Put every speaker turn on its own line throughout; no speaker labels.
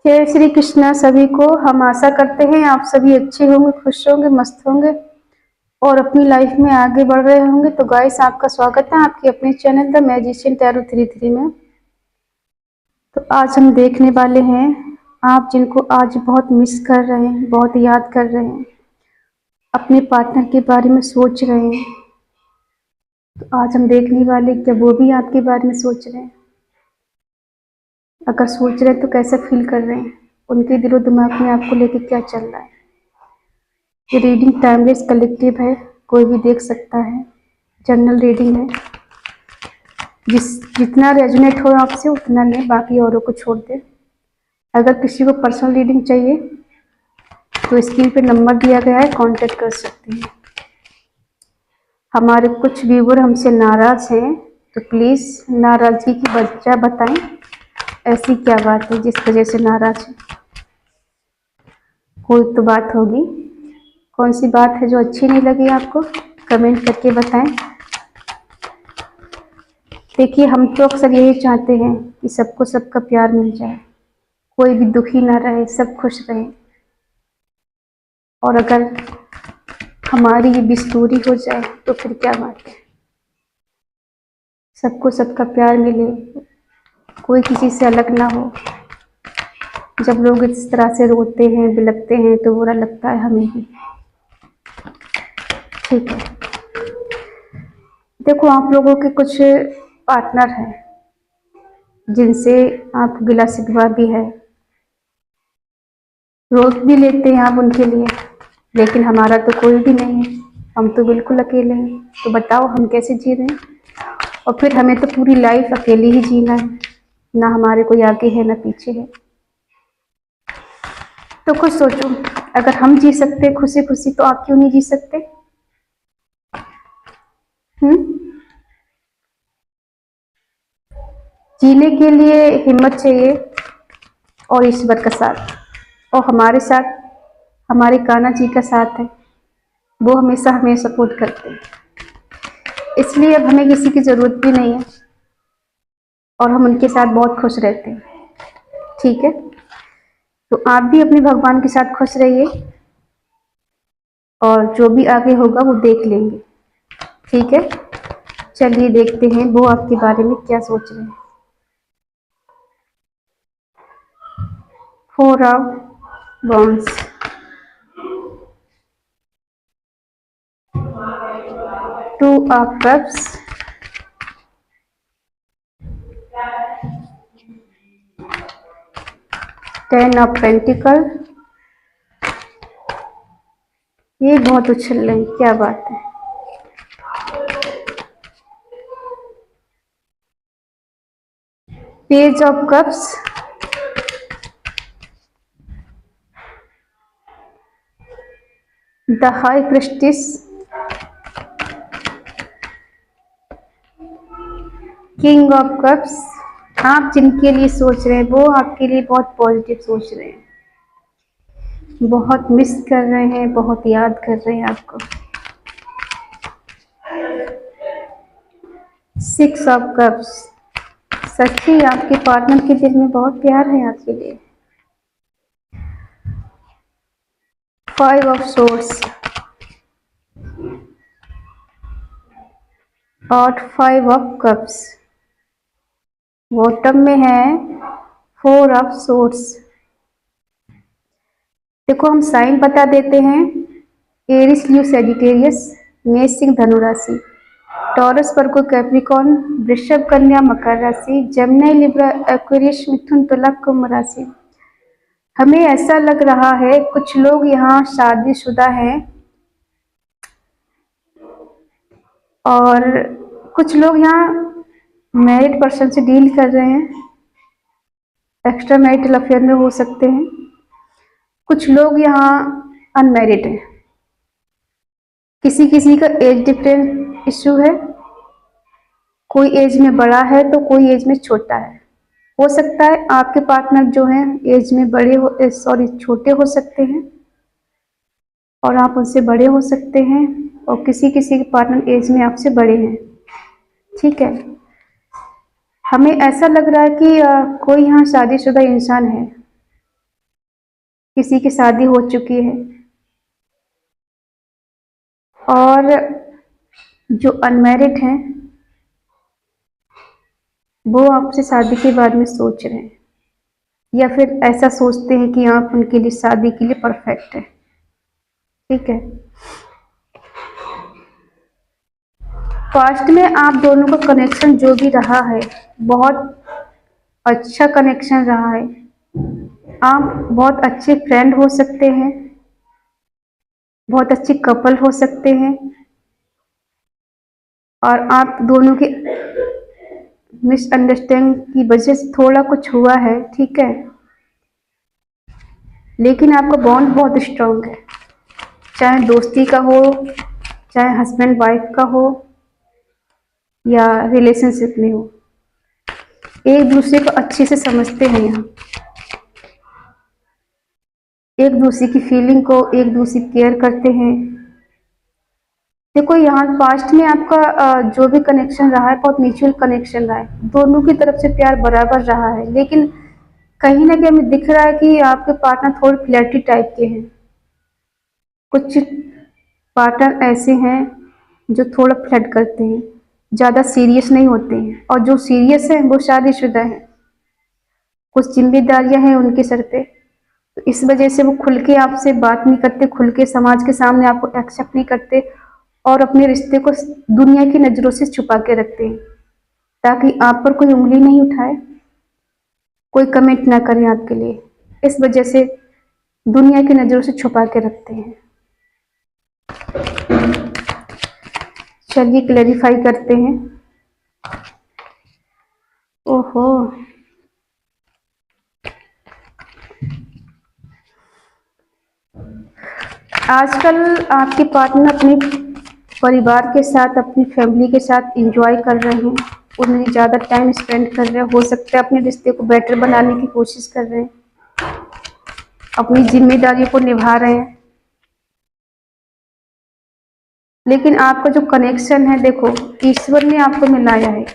जय श्री कृष्णा सभी को। हम आशा करते हैं आप सभी अच्छे होंगे, खुश होंगे, मस्त होंगे और अपनी लाइफ में आगे बढ़ रहे होंगे। तो गाइस, आपका स्वागत है आपके अपने चैनल द मैजिशियन टैरो 33 में। तो आज हम देखने वाले हैं आप जिनको आज बहुत मिस कर रहे हैं, बहुत याद कर रहे हैं, अपने पार्टनर के बारे में सोच रहे हैं। तो आज हम देखने वाले क्या वो भी आपके बारे में सोच रहे हैं। अगर सोच रहे हैं तो कैसा फील कर रहे हैं, उनके दिलो दिमाग में आपको लेके क्या चल रहा है। ये रीडिंग टाइमलेस कलेक्टिव है, कोई भी देख सकता है। जनरल रीडिंग है, जितना रेजोनेट हो आपसे उतना लें, बाकी औरों को छोड़ दें। अगर किसी को पर्सनल रीडिंग चाहिए तो स्क्रीन पे नंबर दिया गया है, कांटेक्ट कर सकते हैं। हमारे कुछ व्यूअर हमसे नाराज हैं, तो प्लीज़ नाराज़गी की वजह बताएं। ऐसी क्या बात है जिस वजह से नाराज है? कोई तो बात होगी। कौन सी बात है जो अच्छी नहीं लगी आपको? कमेंट करके बताएं। देखिए, हम तो अक्सर यही चाहते हैं कि सबको सबका प्यार मिल जाए, कोई भी दुखी ना रहे, सब खुश रहे। और अगर हमारी ये बिस्तूरी हो जाए तो फिर क्या बात है। सबको सबका प्यार मिले, कोई किसी से अलग ना हो। जब लोग इस तरह से रोते हैं, बिलखते हैं तो बुरा लगता है हमें भी। ठीक है, देखो, आप लोगों के कुछ पार्टनर हैं जिनसे आप गिला शिकवा भी है, रोक भी लेते हैं आप उनके लिए, लेकिन हमारा तो कोई भी नहीं है, हम तो बिल्कुल अकेले हैं। तो बताओ हम कैसे जी रहे हैं? और फिर हमें तो पूरी लाइफ अकेले ही जीना है, ना हमारे कोई आगे है ना पीछे है। तो कुछ सोचो, अगर हम जी सकते खुशी खुशी तो आप क्यों नहीं जी सकते? जीने के लिए हिम्मत चाहिए और ईश्वर का साथ, और हमारे साथ हमारे कान्हा जी का साथ है। वो हमेशा हमें सपोर्ट करते हैं, इसलिए अब हमें किसी की ज़रूरत भी नहीं है और हम उनके साथ बहुत खुश रहते हैं। ठीक है, तो आप भी अपने भगवान के साथ खुश रहिए और जो भी आगे होगा वो देख लेंगे। ठीक है, चलिए देखते हैं वो आपके बारे में क्या सोच रहे हैं। 4 of wands, 2 of cups, 10 of pentacle. ये बहुत उछल रहे हैं, क्या बात है। Page of cups, the high priestess, king of cups. आप जिनके लिए सोच रहे हैं वो आपके लिए बहुत पॉजिटिव सोच रहे हैं, बहुत मिस कर रहे हैं, बहुत याद कर रहे हैं आपको। 6 ऑफ कप्स, सच्ची आपके पार्टनर के दिल में बहुत प्यार है आपके लिए। 5 ऑफ सोर्ड्स और 5 ऑफ कप्स। बॉटम में है 4 ऑफ सोर्ड्स। देखो, हम साइन बता देते हैं। एरिस ल्यू सेजिटेरियस, मेष सिंह धनु राशि, टॉरस वर्गो कैप्रिकॉर्न, वृषभ कन्या मकर राशि, जमनी लिब्रा एक्वेरियस मिथुन तुला कुंभ राशि। हमें ऐसा लग रहा है कुछ लोग यहाँ शादीशुदा हैं और कुछ लोग यहाँ मैरिड पर्सन से डील कर रहे हैं, एक्स्ट्रा मैरिटल अफेयर में हो सकते हैं। कुछ लोग यहाँ अनमैरिड हैं, किसी किसी का एज डिफरेंस इश्यू है, कोई एज में बड़ा है तो कोई एज में छोटा है। हो सकता है आपके पार्टनर जो हैं एज में छोटे हो सकते हैं और आप उनसे बड़े हो सकते हैं, और किसी किसी के पार्टनर एज में आपसे बड़े हैं। ठीक है, हमें ऐसा लग रहा है कि कोई यहाँ शादीशुदा इंसान है किसी की शादी हो चुकी है, और जो अनमैरिड हैं वो आपसे शादी के बारे में सोच रहे हैं, या फिर ऐसा सोचते हैं कि आप उनके लिए शादी के लिए परफेक्ट है। ठीक है, पास्ट में आप दोनों का कनेक्शन जो भी रहा है, बहुत अच्छा कनेक्शन रहा है। आप बहुत अच्छे फ्रेंड हो सकते हैं, बहुत अच्छे कपल हो सकते हैं, और आप दोनों की मिसअंडरस्टैंडिंग की वजह से थोड़ा कुछ हुआ है, ठीक है, लेकिन आपका बॉन्ड बहुत स्ट्रांग है। चाहे दोस्ती का हो, चाहे हस्बैंड वाइफ का हो, या रिलेशनशिप में हो, एक दूसरे को अच्छे से समझते हैं। यहाँ एक दूसरे की फीलिंग को एक दूसरे केयर करते हैं। देखो, यहाँ पास्ट में आपका जो भी कनेक्शन रहा है बहुत म्यूचुअल कनेक्शन रहा है, दोनों की तरफ से प्यार बराबर रहा है, लेकिन कहीं ना कहीं हमें दिख रहा है कि आपके पार्टनर थोड़े फ्लर्टी टाइप के हैं। कुछ पार्टनर ऐसे हैं जो थोड़ा फ्लर्ट करते हैं, ज़्यादा सीरियस नहीं होते हैं, और जो सीरियस हैं वो शादीशुदा हैं, कुछ जिम्मेदारियां हैं उनके सर पे, तो इस वजह से वो खुल के आपसे बात नहीं करते, खुल के समाज के सामने आपको एक्सेप्ट नहीं करते, और अपने रिश्ते को दुनिया की नज़रों से छुपा के रखते हैं, ताकि आप पर कोई उंगली नहीं उठाए, कोई कमेंट ना करे आपके लिए। इस वजह से दुनिया की नज़रों से छुपा के रखते हैं। चलिए क्लैरिफाई करते हैं। ओहो, आजकल आपके पार्टनर अपने परिवार के साथ, अपनी फैमिली के साथ एंजॉय कर रहे हैं, उन्हें ज़्यादा टाइम स्पेंड कर रहे हैं, हो सकता है अपने रिश्ते को बेटर बनाने की कोशिश कर रहे हैं, अपनी जिम्मेदारियों को निभा रहे हैं। लेकिन आपका जो कनेक्शन है, देखो, ईश्वर ने आपको मिलाया है।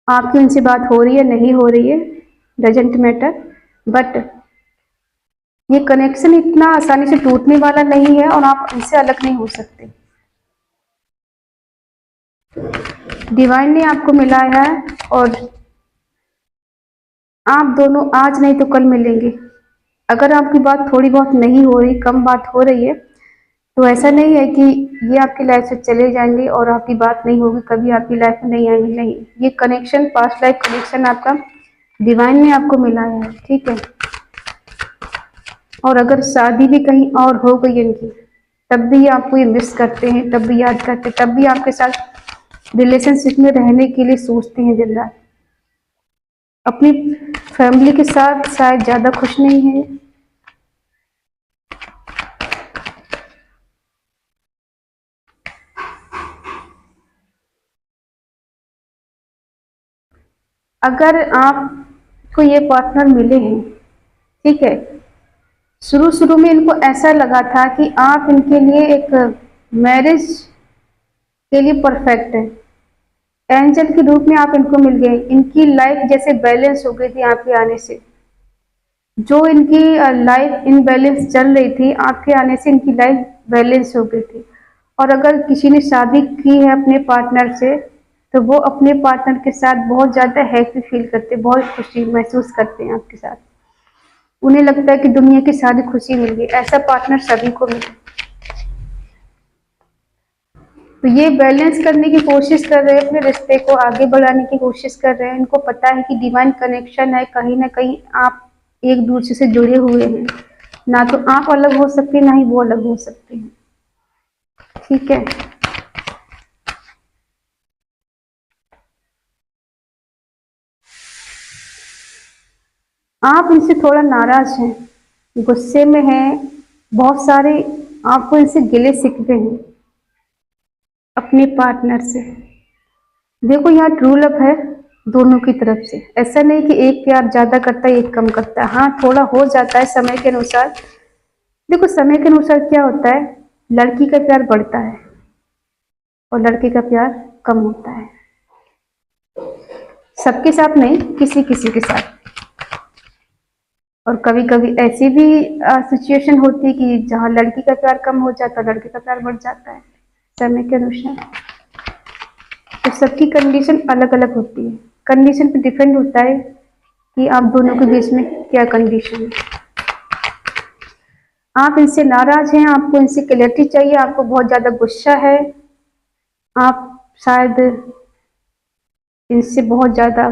आपकी उनसे बात हो रही है नहीं हो रही है डजेंट मैटर, बट ये कनेक्शन इतना आसानी से टूटने वाला नहीं है, और आप इनसे अलग नहीं हो सकते। डिवाइन ने आपको मिलाया है, और आप दोनों आज नहीं तो कल मिलेंगे। अगर आपकी बात थोड़ी बहुत नहीं हो रही, कम बात हो रही है, तो ऐसा नहीं है कि ये आपकी लाइफ से चले जाएंगे और आपकी बात नहीं होगी, कभी आपकी लाइफ में नहीं आएंगे। नहीं, ये कनेक्शन पास्ट लाइफ कनेक्शन आपका डिवाइन ने आपको मिलाया है, ठीक है। और अगर शादी भी कहीं और हो गई इनकी, तब भी आपको ये मिस करते हैं, तब भी याद करते हैं, तब भी आपके साथ रिलेशनशिप में रहने के लिए सोचते हैं दिन रात। अपनी फैमिली के साथ शायद ज़्यादा खुश नहीं है। अगर आपको ये पार्टनर मिले हैं, ठीक है, शुरू शुरू में इनको ऐसा लगा था कि आप इनके लिए एक मैरिज के लिए परफेक्ट है, एंजल के रूप में आप इनको मिल गए। इनकी लाइफ जैसे बैलेंस हो गई थी आपके आने से, जो इनकी लाइफ इनबैलेंस चल रही थी, आपके आने से इनकी लाइफ बैलेंस हो गई थी। और अगर किसी ने शादी की है अपने पार्टनर से, तो वो अपने पार्टनर के साथ बहुत ज़्यादा हैप्पी फील करते, बहुत खुशी महसूस करते हैं आपके साथ। उन्हें लगता है कि दुनिया की सारी खुशी मिल गई। ऐसा पार्टनर सभी को मिले। तो ये बैलेंस करने की कोशिश कर रहे हैं, अपने रिश्ते को आगे बढ़ाने की कोशिश कर रहे हैं। इनको पता है कि डिवाइन कनेक्शन है, कहीं ना कहीं आप एक दूसरे से जुड़े हुए हैं, ना तो आप अलग हो सकते हैं, ना ही वो अलग हो सकते हैं, ठीक है। आप इनसे थोड़ा नाराज हैं, गुस्से में हैं, बहुत सारे आपको इनसे गिले शिकवे हैं अपने पार्टनर से। देखो, यहाँ ट्रू लव है दोनों की तरफ से। ऐसा नहीं कि एक प्यार ज्यादा करता है एक कम करता है, हाँ थोड़ा हो जाता है समय के अनुसार। देखो, समय के अनुसार क्या होता है, लड़की का प्यार बढ़ता है और लड़के का प्यार कम होता है। सबके साथ नहीं, किसी किसी के साथ। और कभी कभी ऐसी भी सिचुएशन होती है कि जहाँ लड़की का प्यार कम हो जाता है, लड़के का प्यार बढ़ जाता है समय के अनुसार। तो सबकी कंडीशन अलग अलग होती है, कंडीशन पे डिपेंड होता है कि आप दोनों के बीच में क्या कंडीशन है। आप इनसे नाराज हैं, आपको इनसे क्लैरिटी चाहिए, आपको बहुत ज्यादा गुस्सा है, आप शायद इनसे बहुत ज्यादा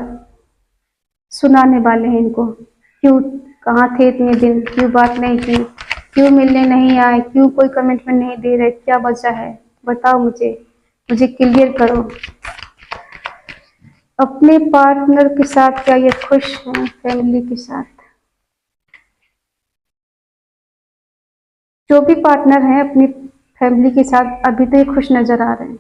सुनाने वाले हैं इनको, क्यों कहाँ थे इतने दिन, क्यों बात नहीं की, क्यों मिलने नहीं आए, क्यों कोई कमिटमेंट नहीं दे रहे, क्या वजह है, बताओ मुझे, मुझे क्लियर करो। अपने पार्टनर के साथ क्या ये खुश हैं, फैमिली के साथ? जो भी पार्टनर हैं अपनी फैमिली के साथ अभी तो ये खुश नजर आ रहे हैं,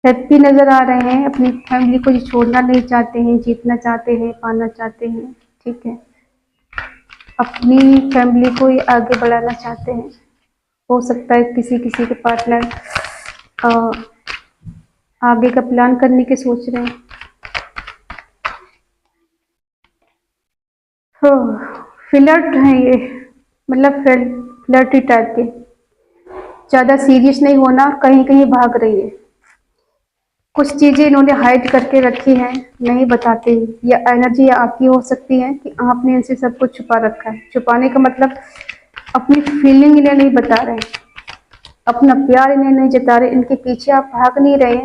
हैप्पी नजर आ रहे हैं, अपनी फैमिली को ये छोड़ना नहीं चाहते हैं, जीतना चाहते हैं, पाना चाहते हैं, ठीक है, अपनी फैमिली को ये आगे बढ़ाना चाहते हैं। हो सकता है किसी किसी के पार्टनर आगे का प्लान करने के सोच रहे हैं। तो फ्लर्ट हैं ये, मतलब फ्लर्टी टाइप के, ज्यादा सीरियस नहीं होना, कहीं कहीं भाग रही है, कुछ चीजें इन्होंने हाइड करके रखी हैं, नहीं बताते, या एनर्जी आपकी हो सकती है कि आपने इनसे सब कुछ छुपा रखा है। छुपाने का मतलब अपनी फीलिंग इन्हें नहीं बता रहे, अपना प्यार इन्हें नहीं जता रहे, इनके पीछे आप भाग नहीं रहे,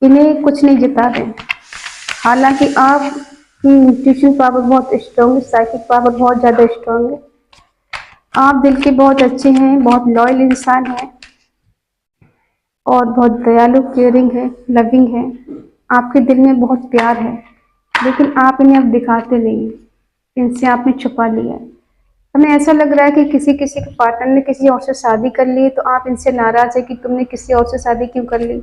इन्हें कुछ नहीं जता रहे। हालांकि आप की इंट्यूशन पावर बहुत स्ट्रांग है, साइकिक पावर बहुत ज्यादा स्ट्रांग है, आप दिल के बहुत अच्छे हैं, बहुत लॉयल इंसान हैं और बहुत दयालु, केयरिंग है, लविंग है, आपके दिल में बहुत प्यार है, लेकिन आप इन्हें अब दिखाते नहीं, इनसे आपने छुपा लिया है। हमें ऐसा लग रहा है कि किसी किसी के पार्टनर ने किसी और से शादी कर ली, तो आप इनसे नाराज है कि तुमने किसी और से शादी क्यों कर ली,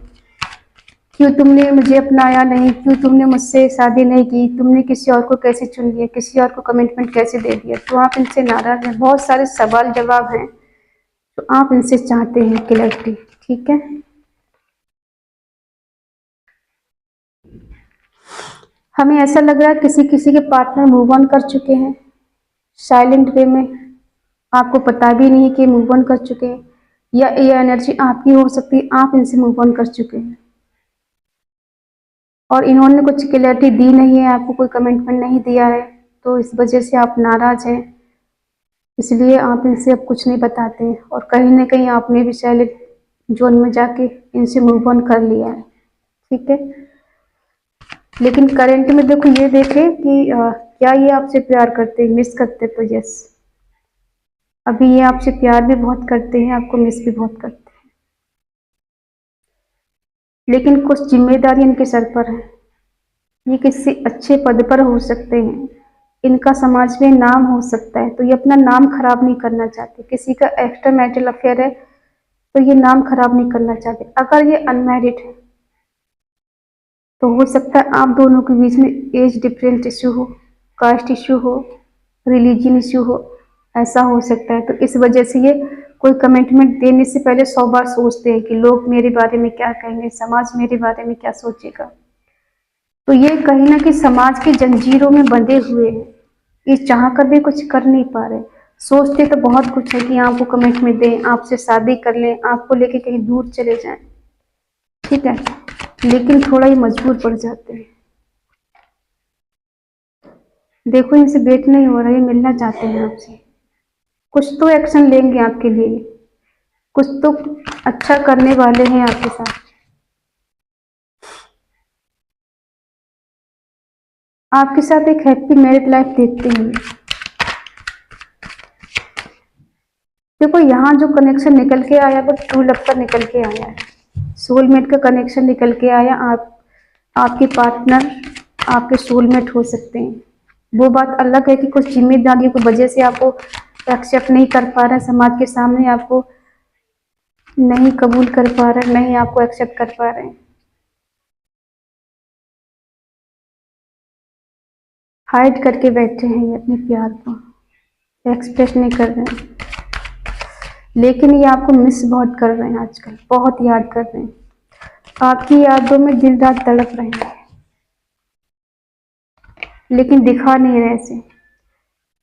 क्यों तुमने मुझे अपनाया नहीं, क्यों तुमने मुझसे शादी नहीं की, तुमने किसी और को कैसे चुन लिया, किसी और को कमिटमेंट कैसे दे दिया, तो आप इनसे नाराज हैं। बहुत सारे सवाल जवाब हैं तो आप इनसे चाहते हैं क्लैरिटी, ठीक है। हमें ऐसा लग रहा है किसी किसी के पार्टनर मूव ऑन कर चुके हैं साइलेंट वे में, आपको पता भी नहीं कि मूव ऑन कर चुके हैं, या ये एनर्जी आपकी हो सकती है, आप इनसे मूव ऑन कर चुके हैं और इन्होंने कुछ क्लैरिटी दी नहीं है, आपको कोई कमिटमेंट नहीं दिया है, तो इस वजह से आप नाराज हैं, इसलिए आप इनसे अब कुछ नहीं बताते हैं और कहीं ना कहीं आपने भी साइलेंट जोन में जाके इनसे मूव ऑन कर लिया है, ठीक है। लेकिन करंट में देखो, ये देखे कि क्या ये आपसे प्यार करते हैं, मिस करते हैं, तो यस, अभी ये आपसे प्यार भी बहुत करते हैं, आपको मिस भी बहुत करते हैं, लेकिन कुछ जिम्मेदारी इनके सर पर है, ये किसी अच्छे पद पर हो सकते हैं, इनका समाज में नाम हो सकता है, तो ये अपना नाम खराब नहीं करना चाहते, किसी का एक्स्ट्रा मैरिटल अफेयर है तो ये नाम खराब नहीं करना चाहते। अगर ये अनमैरिड है तो हो सकता है आप दोनों के बीच में एज डिफरेंस इश्यू हो, कास्ट इश्यू हो, रिलीजन इश्यू हो, ऐसा हो सकता है। तो इस वजह से ये कोई कमिटमेंट देने से पहले 100 बार सोचते हैं कि लोग मेरे बारे में क्या कहेंगे, समाज मेरे बारे में क्या सोचेगा। तो ये कहीं ना कहीं समाज की जंजीरों में बंधे हुए हैं, ये चाह कर भी कुछ कर नहीं पा रहे। सोचते तो बहुत कुछ है कि आपको कमिटमेंट दें, आपसे शादी कर लें, आपको लेके कहीं दूर चले जाएं, ठीक है, लेकिन थोड़ा ही मजबूर पड़ जाते हैं। देखो इनसे वेट नहीं हो रहा, ये मिलना चाहते हैं आपसे, कुछ तो एक्शन लेंगे आपके लिए, कुछ तो अच्छा करने वाले हैं आपके साथ। आपके साथ एक हैप्पी मैरिड लाइफ देखते हैं। देखो यहाँ जो कनेक्शन निकल के आया वो ट्रू लव का निकल के आया है, सोलमेट का कनेक्शन निकल के आया। आपके पार्टनर आपके सोलमेट हो सकते हैं, वो बात अलग है कि कुछ जिम्मेदारियों की वजह से आपको एक्सेप्ट नहीं कर पा रहे, समाज के सामने आपको नहीं कबूल कर पा रहे, नहीं आपको एक्सेप्ट कर पा रहे हैं, हाइड करके बैठे हैं, ये अपने प्यार को एक्सप्रेस नहीं कर रहे हैं, लेकिन ये आपको मिस बहुत कर रहे हैं, आजकल बहुत याद कर रहे हैं, आपकी यादों में दिन रात तड़प रहे हैं, लेकिन दिखा नहीं रहे ऐसे।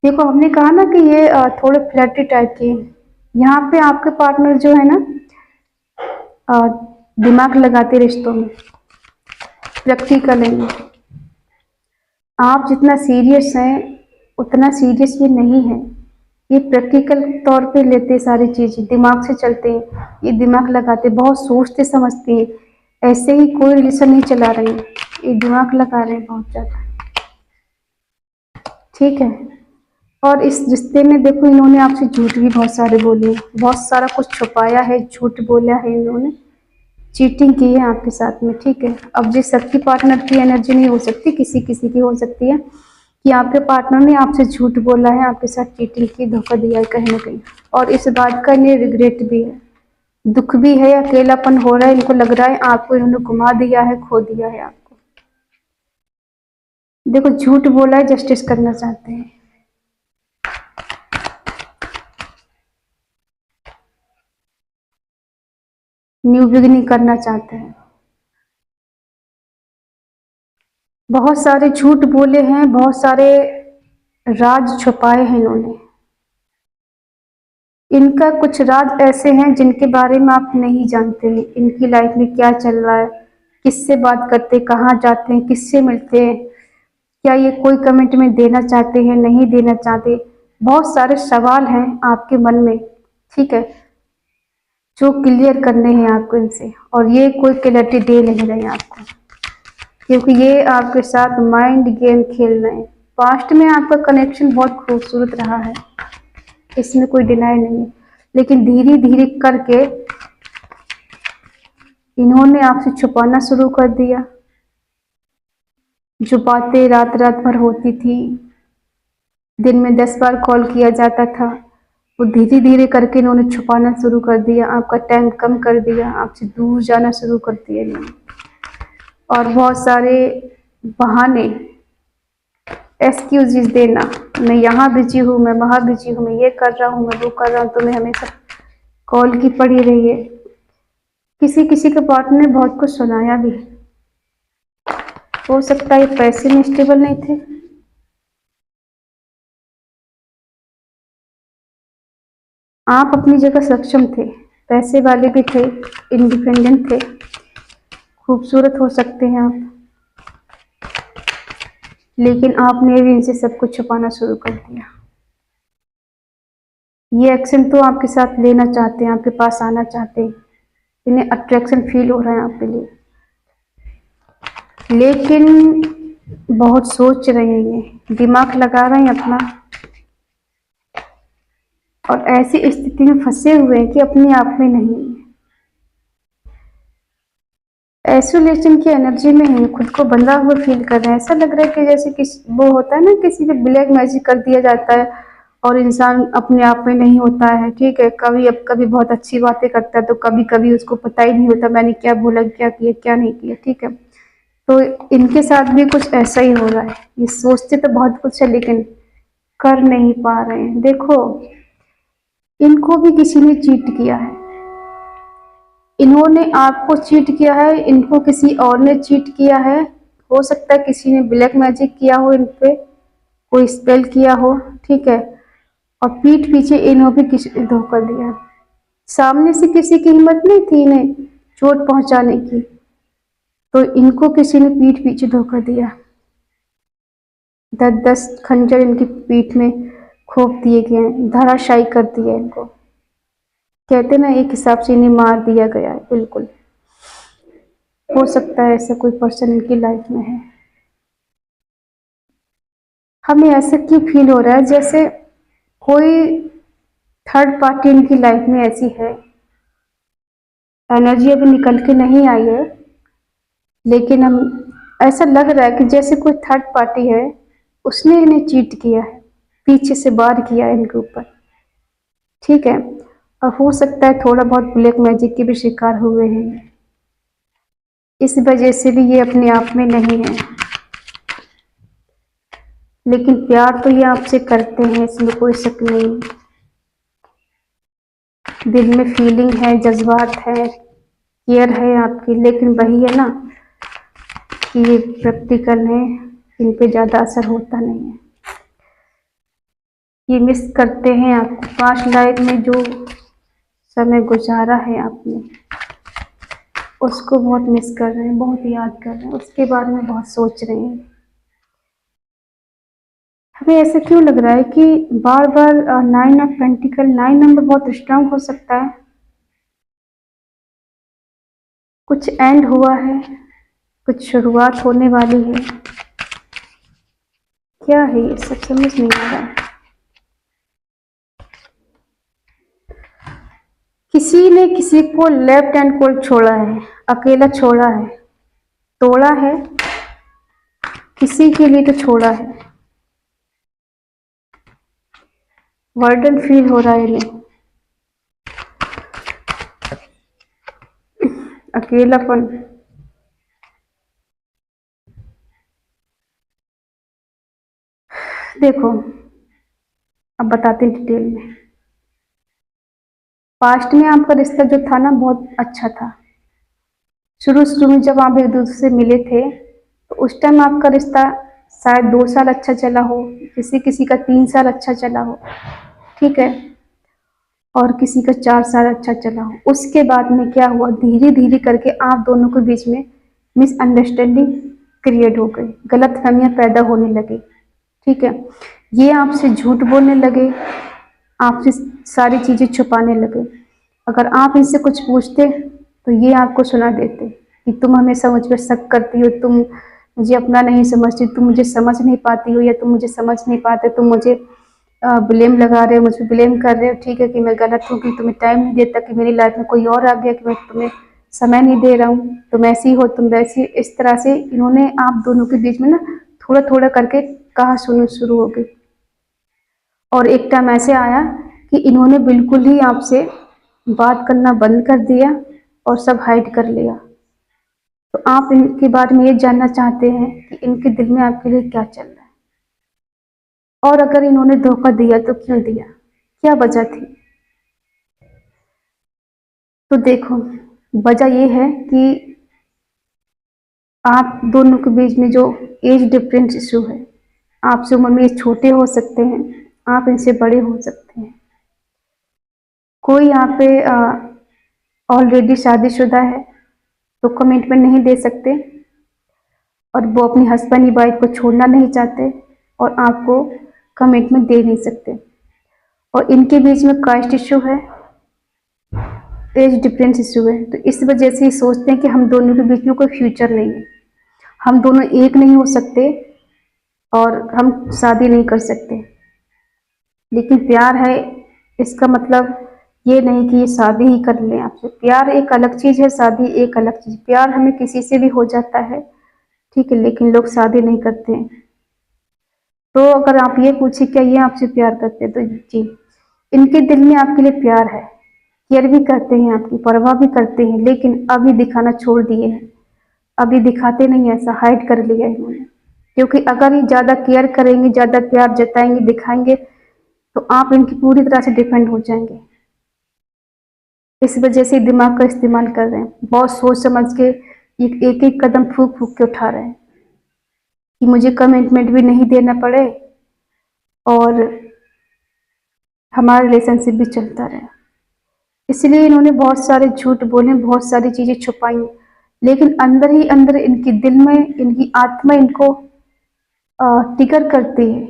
देखो, हमने कहा ना कि ये थोड़े फ्लर्टी टाइप के हैं। यहाँ पे आपके पार्टनर जो है ना, अ, दिमाग लगाते रिश्तों में, प्रैक्टिकल है। आप जितना सीरियस हैं उतना सीरियस ये नहीं है। ये प्रैक्टिकल तौर पे लेते सारी चीज़ें, दिमाग से चलते हैं, ये दिमाग लगाते, बहुत सोचते समझते हैं। ऐसे ही कोई रिलेशन नहीं चला रहे हैं, ये दिमाग लगा रहे हैं बहुत ज़्यादा। ठीक है। और इस रिश्ते में देखो, इन्होंने आपसे झूठ भी बहुत सारे बोले हैं, बहुत सारा कुछ छुपाया है, झूठ बोला है इन्होंने, चीटिंग की है आपके साथ में। ठीक है। अब जिस सबकी पार्टनर की एनर्जी नहीं हो सकती, किसी किसी की हो सकती है कि आपके पार्टनर ने आपसे झूठ बोला है, आपके साथ चीटिंग की, धोखा दिया है कहीं ना कहीं, और इस बात का इन्हें रिग्रेट भी है, दुख भी है, अकेलापन हो रहा है, इनको लग रहा है आपको इन्होंने घुमा दिया है, खो दिया है आपको। देखो, झूठ बोला है, जस्टिस करना चाहते हैं। न्यू बिगिनिंग करना चाहते हैं। बहुत सारे झूठ बोले हैं, बहुत सारे राज छुपाए हैं इन्होंने। इनका कुछ राज ऐसे हैं जिनके बारे में आप नहीं जानते हैं, इनकी लाइफ में क्या चल रहा है, किससे बात करते, कहाँ जाते हैं, किससे मिलते हैं, क्या ये कोई कमेंट में देना चाहते हैं, नहीं देना चाहते। बहुत सारे सवाल हैं आपके मन में। ठीक है। जो क्लियर करने हैं आपको इनसे, और ये कोई क्लैरिटी दे नहीं रहे हैं आपको, क्योंकि ये आपके साथ माइंड गेम खेल रहे हैं। पास्ट में आपका कनेक्शन बहुत खूबसूरत रहा है, इसमें कोई डिनाई नहीं है, लेकिन धीरे धीरे करके इन्होंने आपसे छुपाना शुरू कर दिया। जो बातें रात रात भर होती थी, दिन में 10 बार कॉल किया जाता था, वो धीरे धीरे करके इन्होंने छुपाना शुरू कर दिया, आपका टाइम कम कर दिया, आपसे दूर जाना शुरू कर दिया इन्होंने। और बहुत सारे बहाने, एक्सक्यूजेस देना, मैं यहाँ बिजी हूँ, मैं वहाँ बिजी हूँ, मैं ये कर रहा हूँ, मैं वो कर रहा हूँ, तुम्हें हमेशा कॉल की पड़ी रही है। किसी किसी के पार्टनर ने बहुत कुछ सुनाया भी। हो सकता है पैसे में स्टेबल नहीं थे, आप अपनी जगह सक्षम थे, पैसे वाले भी थे, इंडिपेंडेंट थे, खूबसूरत हो सकते हैं आप, लेकिन आपने भी इनसे सब कुछ छुपाना शुरू कर दिया। ये एक्शन तो आपके साथ लेना चाहते हैं, आपके पास आना चाहते हैं, इन्हें अट्रैक्शन फील हो रहा है आपके लिए, लेकिन बहुत सोच रहे हैं, ये दिमाग लगा रहे हैं अपना, और ऐसी स्थिति में फंसे हुए हैं कि अपने आप में नहीं है, आइसोलेशन की एनर्जी में है, खुद को बंधा हुआ फील कर रहे हैं। ऐसा लग रहा है कि जैसे किस वो होता है ना, किसी पे ब्लैक मैजिक कर दिया जाता है और इंसान अपने आप में नहीं होता है। ठीक है। कभी बहुत अच्छी बातें करता है, तो कभी कभी उसको पता ही नहीं होता मैंने क्या बोला, क्या किया, क्या नहीं किया। ठीक है। तो इनके साथ भी कुछ ऐसा ही हो रहा है, ये सोचते तो बहुत कुछ है लेकिन कर नहीं पा रहे हैं। देखो, इनको भी किसी ने चीट किया है, इन्होंने आपको चीट किया है, इनको किसी और ने चीट किया है। हो सकता है किसी ने ब्लैक मैजिक किया हो, इन पे कोई स्पेल किया हो। ठीक है। और पीठ पीछे इन्होंने भी किसी ने धोखा दिया, सामने से किसी की हिम्मत नहीं थी इन्हें चोट पहुंचाने की, तो इनको किसी ने पीठ पीछे धोखा दिया। 10-10 खंजर इनकी पीठ में खोप दिए गए हैं, धराशायी कर दिया इनको। कहते ना, एक हिसाब से इन्हें मार दिया गया है। बिल्कुल हो सकता है ऐसा कोई पर्सन इनकी लाइफ में है। हमें ऐसा क्यों फील हो रहा है जैसे कोई थर्ड पार्टी इनकी लाइफ में ऐसी है। एनर्जी अभी निकल के नहीं आई है, लेकिन हम ऐसा लग रहा है कि जैसे कोई थर्ड पार्टी है, उसने इन्हें चीट किया है, पीछे से वार किया है इनके ऊपर। ठीक है। और हो सकता है थोड़ा बहुत ब्लैक मैजिक के भी शिकार हुए हैं, इस वजह से भी ये अपने आप में नहीं है, लेकिन प्यार तो ये आपसे करते हैं, इसमें कोई शक नहीं। दिल में फीलिंग है, जज्बात है, केयर है आपकी, लेकिन वही है ना कि ये प्रैक्टिकल है, इन पे ज़्यादा असर होता नहीं है। ये मिस करते हैं आपको, पास्ट लाइफ में जो समय गुजारा है आपने उसको बहुत मिस कर रहे हैं, बहुत याद कर रहे हैं, उसके बारे में बहुत सोच रहे हैं। हमें ऐसे क्यों लग रहा है कि बार बार 9 ऑफ पेंटिकल, 9 नंबर बहुत स्ट्रांग हो सकता है, कुछ एंड हुआ है, कुछ शुरुआत होने वाली है। क्या है ये सब समझ नहीं आ रहा है। किसी ने किसी को लेफ्ट एंड कोल्ड छोड़ा है, अकेला छोड़ा है, तोड़ा है, किसी के लिए तो छोड़ा है। वर्डन फील हो रहा है इन्हें, अकेलापन। देखो अब बताते हैं डिटेल में। पास्ट में आपका रिश्ता जो था ना बहुत अच्छा था। शुरू शुरू में जब आप एक दूसरे से मिले थे तो उस टाइम आपका रिश्ता शायद 2 साल अच्छा चला हो, किसी किसी का 3 साल अच्छा चला हो, ठीक है, और किसी का 4 साल अच्छा चला हो। उसके बाद में क्या हुआ, धीरे धीरे करके आप दोनों के बीच में मिसअंडरस्टैंडिंग क्रिएट हो गई, गलतफहमियां पैदा होने लगी, ठीक है। ये आपसे झूठ बोलने लगे, आपसे सारी चीजें छुपाने लगे। अगर आप इनसे कुछ पूछते तो ये आपको सुना देते कि तुम हमेशा मुझ पर शक करती हो, तुम मुझे अपना नहीं समझती, तुम मुझे समझ नहीं पाती हो, या तुम मुझे समझ नहीं पाते, तुम मुझे ब्लेम लगा रहे हो, मुझे ब्लेम कर रहे हो, ठीक है, कि मैं गलत हूँ, कि तुम्हें टाइम नहीं देता, कि मेरी लाइफ में कोई और आ गया, कि मैं तुम्हें समय नहीं दे रहा हूँ, तुम ऐसी हो, तुम वैसी। इस तरह से इन्होंने आप दोनों के बीच में ना थोड़ा थोड़ा करके कहा सुनो शुरू हो गई। और एक टाइम ऐसे आया कि इन्होंने बिल्कुल ही आपसे बात करना बंद कर दिया और सब हाइड कर लिया। तो आप इनके बारे में ये जानना चाहते हैं कि इनके दिल में आपके लिए क्या चल रहा है, और अगर इन्होंने धोखा दिया तो क्यों दिया, क्या वजह थी। तो देखो वजह ये है कि आप दोनों के बीच में जो एज डिफरेंस इशू है, आपसे उम्र में ये छोटे हो सकते हैं, आप इनसे बड़े हो सकते हैं। कोई यहाँ पे ऑलरेडी शादीशुदा है तो कमिटमेंट नहीं दे सकते, और वो अपनी हस्बैंड या वाइफ को छोड़ना नहीं चाहते, और आपको कमिटमेंट दे नहीं सकते। और इनके बीच में कास्ट इशू है, एज डिफरेंस इशू है, तो इस वजह से ये सोचते हैं कि हम दोनों के बीच में कोई फ्यूचर नहीं है, हम दोनों एक नहीं हो सकते और हम शादी नहीं कर सकते। लेकिन प्यार है, इसका मतलब ये नहीं कि ये शादी ही कर लें आपसे। प्यार एक अलग चीज है, शादी एक अलग चीज। प्यार हमें किसी से भी हो जाता है, ठीक है, लेकिन लोग शादी नहीं करते हैं। तो अगर आप ये पूछे क्या ये आपसे प्यार करते हैं, तो जी, इनके दिल में आपके लिए प्यार है, केयर भी करते हैं, आपकी परवाह भी करते हैं, लेकिन अभी दिखाना छोड़ दिए हैं। अभी दिखाते नहीं, ऐसा हाइड कर लिया इन्होंने। क्योंकि अगर ये ज्यादा केयर करेंगे, ज्यादा प्यार जताएंगे, दिखाएंगे, तो आप इनकी पूरी तरह से डिपेंड हो जाएंगे। इस वजह से दिमाग का इस्तेमाल कर रहे हैं, बहुत सोच समझ के एक एक कदम फूक फूक के उठा रहे हैं कि मुझे कमिटमेंट भी नहीं देना पड़े और हमारा रिलेशनशिप भी चलता रहे। इसलिए इन्होंने बहुत सारे झूठ बोले, बहुत सारी चीजें छुपाई, लेकिन अंदर ही अंदर इनके दिल में, इनकी आत्मा इनको टिकर करती है।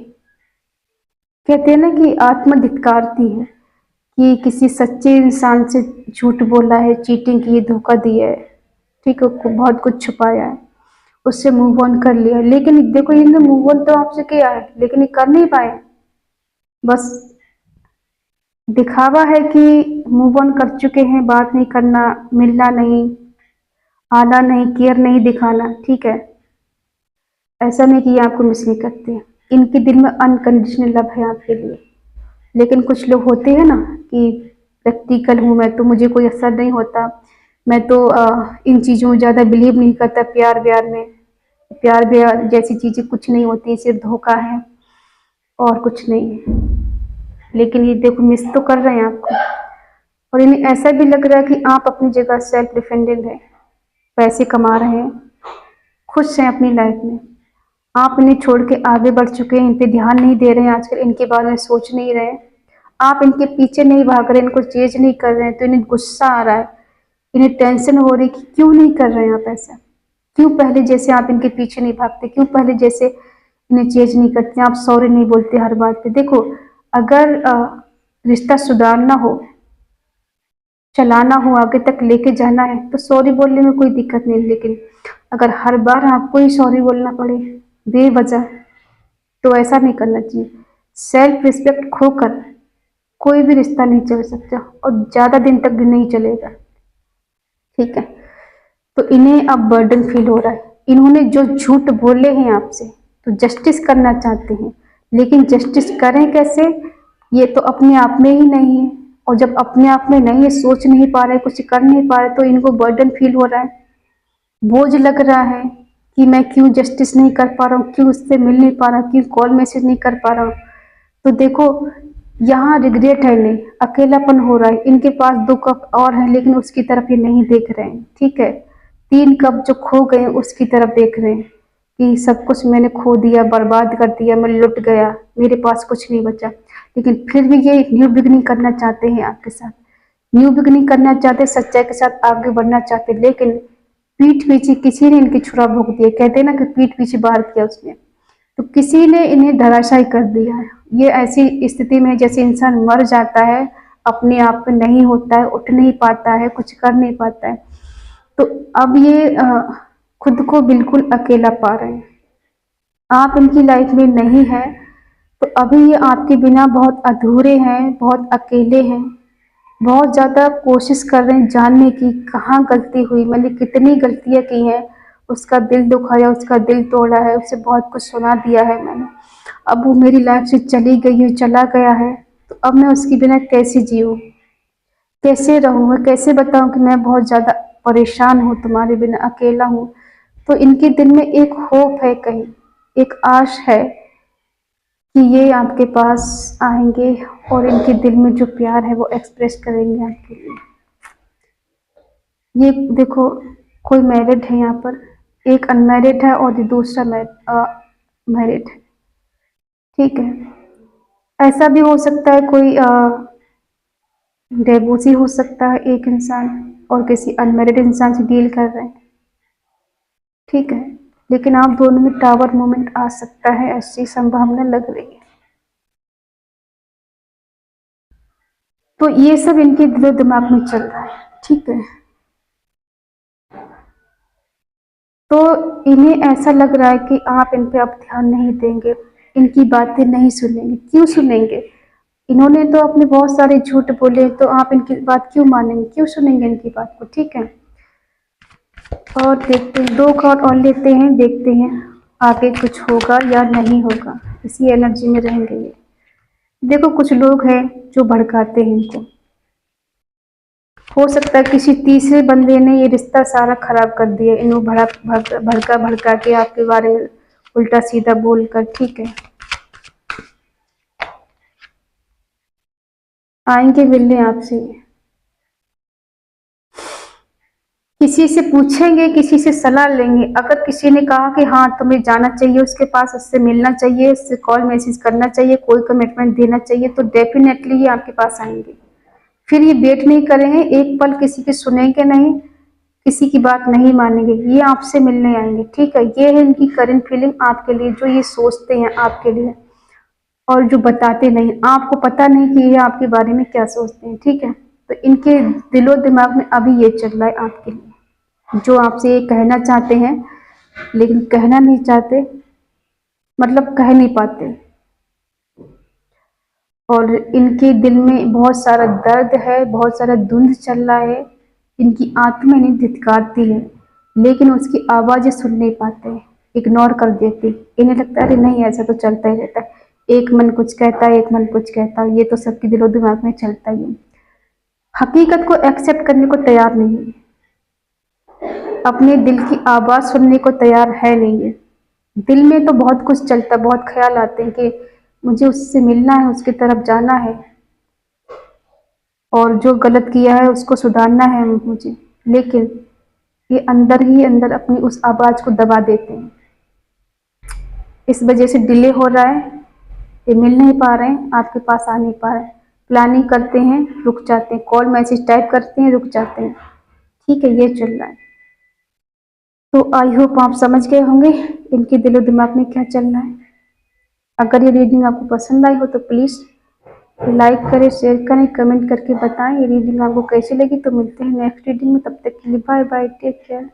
कहते हैं ना कि आत्मा धिक्कारती है कि किसी सच्चे इंसान से झूठ बोला है, चीटिंग की, धोखा दिया है, ठीक है, बहुत कुछ छुपाया है, उससे मूव ऑन कर लिया। लेकिन देखो इन्होंने मूव ऑन तो आपसे किया है, लेकिन ये कर नहीं पाए। बस दिखावा है कि मूव ऑन कर चुके हैं, बात नहीं करना, मिलना नहीं, आना नहीं, केयर नहीं दिखाना, ठीक है। ऐसा नहीं कि ये आपको मिस नहीं करते, इनके दिल में अनकंडीशनल लव है आपके लिए। लेकिन कुछ लोग होते हैं ना कि प्रैक्टिकल हूँ मैं, तो मुझे कोई असर नहीं होता, मैं तो इन चीज़ों में ज़्यादा बिलीव नहीं करता, प्यार व्यार में, प्यार व्यार जैसी चीज़ें कुछ नहीं होती, सिर्फ धोखा है और कुछ नहीं है। लेकिन ये देखो मिस तो कर रहे हैं आपको, और इन्हें ऐसा भी लग रहा है कि आप अपनी जगह सेल्फ डिपेंडेंट है, पैसे कमा रहे हैं, खुश हैं अपनी लाइफ में, आप इन्हें छोड़ के आगे बढ़ चुके हैं, इन पे ध्यान नहीं दे रहे हैं, आजकल इनके बारे में सोच नहीं रहे हैं, आप इनके पीछे नहीं भाग रहे, इनको चेज नहीं कर रहे हैं, तो इन्हें गुस्सा आ रहा है, इन्हें टेंशन हो रही कि क्यों नहीं कर रहे हैं आप ऐसा, क्यों पहले जैसे आप इनके पीछे नहीं भागते, क्यों पहले जैसे इन्हें चेज नहीं करते, आप सॉरी नहीं बोलते हर बात पे। देखो, अगर रिश्ता सुधारना हो, चलाना हो, आगे तक लेके जाना है, तो सॉरी बोलने में कोई दिक्कत नहीं, लेकिन अगर हर बार आपको ही सॉरी बोलना पड़े बेवजह, तो ऐसा नहीं करना चाहिए। सेल्फ रिस्पेक्ट खोकर कोई भी रिश्ता नहीं चल सकता, और ज्यादा दिन तक भी नहीं चलेगा, ठीक है। तो इन्हें अब बर्डन फील हो रहा है, इन्होंने जो झूठ बोले हैं आपसे, तो जस्टिस करना चाहते हैं, लेकिन जस्टिस करें कैसे, ये तो अपने आप में ही नहीं है, और जब अपने आप में नहीं है, सोच नहीं पा रहे, कुछ कर नहीं पा रहे, तो इनको बर्डन फील हो रहा है, बोझ लग रहा है कि मैं क्यों जस्टिस नहीं कर पा रहा हूँ, क्यों उससे मिल नहीं पा रहा हूँ, क्यों कॉल मैसेज नहीं कर पा रहा हूँ। तो देखो, यहाँ रिग्रेट है, नहीं अकेलापन हो रहा है, इनके पास 2 कप और हैं, लेकिन उसकी तरफ ये नहीं देख रहे हैं, ठीक है। 3 कप जो खो गए उसकी तरफ देख रहे हैं कि सब कुछ मैंने खो दिया, बर्बाद कर दिया, मैं लुट गया, मेरे पास कुछ नहीं बचा। लेकिन फिर भी ये न्यू बिगनिंग करना चाहते हैं आपके साथ, न्यू बिगनिंग करना चाहते, सच्चाई के साथ आगे बढ़ना चाहते, लेकिन पीठ पीछे किसी ने इनकी छुरा भोंक दिया, कहते हैं ना कि पीठ पीछे बाहर किया उसने, तो किसी ने इन्हें धराशायी कर दिया है। ये ऐसी स्थिति में जैसे इंसान मर जाता है, अपने आप पे नहीं होता है, उठ नहीं पाता है, कुछ कर नहीं पाता है, तो अब ये खुद को बिल्कुल अकेला पा रहे हैं। आप इनकी लाइफ में नहीं है, तो अभी ये आपके बिना बहुत अधूरे हैं, बहुत अकेले हैं, बहुत ज़्यादा कोशिश कर रहे हैं जानने की कहाँ गलती हुई, मैंने कितनी गलतियाँ की हैं, उसका दिल दुखाया, उसका दिल तोड़ा है, उसे बहुत कुछ सुना दिया है मैंने, अब वो मेरी लाइफ से चली गई है, चला गया है, तो अब मैं उसके बिना कैसे जीऊँ, कैसे रहूँ, मैं कैसे बताऊँ कि मैं बहुत ज़्यादा परेशान हूँ, तुम्हारे बिना अकेला हूँ। तो इनके दिल में एक होप है, कहीं एक आश है कि ये आपके पास आएंगे और इनके दिल में जो प्यार है वो एक्सप्रेस करेंगे आपके लिए। ये देखो, कोई मैरिड है यहाँ पर, एक अनमैरिड है और दूसरा मैरिड है, ठीक है। ऐसा भी हो सकता है कोई डिवोर्सी हो सकता है एक इंसान, और किसी अनमैरिड इंसान से डील कर रहे हैं, ठीक है। लेकिन आप दोनों में टावर मोमेंट आ सकता है, ऐसी संभावना लग रही है। तो ये सब इनके दिलो दिमाग में चल रहा है, ठीक है। तो इन्हें ऐसा लग रहा है कि आप इन पे अब ध्यान नहीं देंगे, इनकी बातें नहीं सुनेंगे, क्यों सुनेंगे, इन्होंने तो अपने बहुत सारे झूठ बोले, तो आप इनकी बात क्यों मानेंगे, क्यों सुनेंगे इनकी बात को, ठीक है। और देखते हैं, 2 कार्ड और लेते हैं, देखते हैं आगे कुछ होगा या नहीं होगा, इसी एनर्जी में रहेंगे ये। देखो, कुछ लोग हैं जो भड़काते हैं इनको, हो सकता है किसी तीसरे बंदे ने ये रिश्ता सारा खराब कर दिया, इन्हों भड़का भड़का के आपके बारे में उल्टा सीधा बोलकर, ठीक है। आएंगे मिलने आपसे, किसी से पूछेंगे, किसी से सलाह लेंगे, अगर किसी ने कहा कि हाँ तुम्हें जाना चाहिए उसके पास, उससे मिलना चाहिए, उससे कॉल मैसेज करना चाहिए, कोई कमिटमेंट देना चाहिए, तो डेफिनेटली ये आपके पास आएंगे। फिर ये वेट नहीं करेंगे, एक पल किसी की सुनेंगे नहीं, किसी की बात नहीं मानेंगे, ये आपसे मिलने आएंगे, ठीक है। ये है इनकी करंट फीलिंग आपके लिए, जो ये सोचते हैं आपके लिए, और जो बताते नहीं, आपको पता नहीं कि ये आपके बारे में क्या सोचते हैं, ठीक है। तो इनके दिलो दिमाग में अभी ये चल रहा है आपके लिए, जो आपसे ये कहना चाहते हैं, लेकिन कहना नहीं चाहते, मतलब कह नहीं पाते, और इनके दिल में बहुत सारा दर्द है, बहुत सारा धुंध चल रहा है, इनकी आत्मा इन्हें धिक्कारती है, लेकिन उसकी आवाज़ें सुन नहीं पाते, इग्नोर कर देते, इन्हें लगता है अरे नहीं, ऐसा तो चलता ही रहता है, एक मन कुछ कहता है, एक मन कुछ कहता है, ये तो सबके दिलो दिमाग में चलता ही है। हकीकत को एक्सेप्ट करने को तैयार नहीं है, अपने दिल की आवाज़ सुनने को तैयार है नहीं है। दिल में तो बहुत कुछ चलता, बहुत ख्याल आते हैं कि मुझे उससे मिलना है, उसकी तरफ जाना है, और जो गलत किया है उसको सुधारना है मुझे, लेकिन ये अंदर ही अंदर अपनी उस आवाज़ को दबा देते हैं। इस वजह से डिले हो रहा है, ये मिल नहीं पा रहे हैं, आपके पास आ नहीं पा रहे हैं। प्लानिंग करते हैं रुक जाते हैं, कॉल मैसेज टाइप करते हैं रुक जाते हैं। ठीक है, ये चल रहा है। तो आई होप आप समझ गए होंगे इनके दिलो दिमाग में क्या चल रहा है। अगर ये रीडिंग आपको पसंद आई हो तो प्लीज़ लाइक करें, शेयर करें, कमेंट करके बताएं ये रीडिंग आपको कैसी लगी। तो मिलते हैं नेक्स्ट रीडिंग में, तब तक के लिए बाय बाय, टेक केयर।